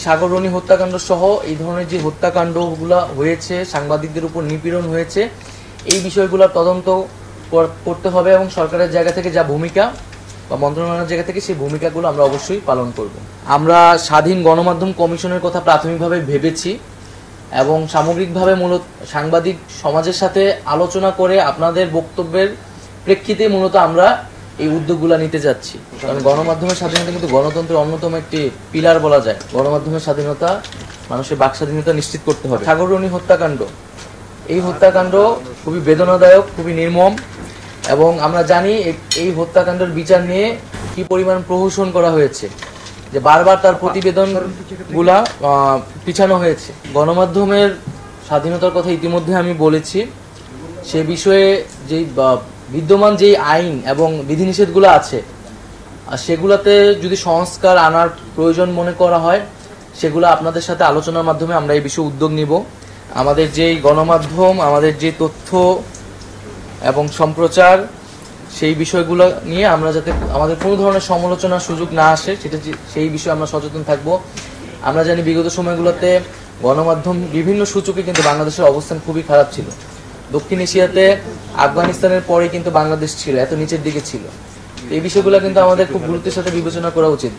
সাগররণী হত্যাকাণ্ড সহ এই ধরনের যে হত্যাকাণ্ডগুলো হয়েছে, সাংবাদিকদের উপর নিপীড়ন হয়েছে, এই বিষয়গুলো তদন্ত করতে হবে এবং সরকারের জায়গা থেকে যা ভূমিকা বা মন্ত্রণালয়ের জায়গা থেকে সেই ভূমিকাগুলো আমরা অবশ্যই পালন করব। আমরা স্বাধীন গণমাধ্যম কমিশনের কথা প্রাথমিকভাবে ভেবেছি এবং সামগ্রিকভাবে মূলত সাংবাদিক সমাজের সাথে আলোচনা করে আপনাদের বক্তব্যের প্রেক্ষিতে মূলত আমরা এই উদ্যোগগুলো নিতে যাচ্ছি। কারণ গণমাধ্যমের স্বাধীনতা কিন্তু গণতন্ত্রের অন্যতম একটি পিলার বলা যায়। গণমাধ্যমের স্বাধীনতা, মানুষের বাক স্বাধীনতা নিশ্চিত করতে হবে। সাগররণী হত্যাকাণ্ড, এই হত্যাকাণ্ড খুবই বেদনাদায়ক, খুবই নির্মম এবং আমরা জানি এই হত্যাকাণ্ডের বিচার নিয়ে কি পরিমাণ প্রহসন করা হয়েছে, যে বারবার তার প্রতিবেদনগুলা পিছানো হয়েছে। গণমাধ্যমের স্বাধীনতার কথা ইতিমধ্যে আমি বলেছি। সে বিষয়ে যে বিদ্যমান যে আইন এবং বিধিনিষেধগুলো আছে, সেগুলাতে যদি সংস্কার আনার প্রয়োজন মনে করা হয়, সেগুলো আপনাদের সাথে আলোচনার মাধ্যমে আমরা এই বিষয়ে উদ্যোগ নিব। আমাদের যেই গণমাধ্যম, আমাদের যে তথ্য এবং সম্প্রচার, সেই বিষয়গুলো নিয়ে আমরা যাতে আমাদের কোনো ধরনের সমালোচনার সুযোগ না আসে, সেই বিষয়ে আমরা সচেতন থাকব। আমরা জানি বিগত সময়গুলোতে গণমাধ্যম বিভিন্ন সূচকে কিন্তু বাংলাদেশের অবস্থান খুবই খারাপ ছিল। দক্ষিণ এশিয়াতে আফগানিস্তানের পরে কিন্তু বাংলাদেশ ছিল, এত নিচের দিকে ছিল। এই বিষয়গুলো কিন্তু আমাদের খুব গুরুত্বের সাথে বিবেচনা করা উচিত।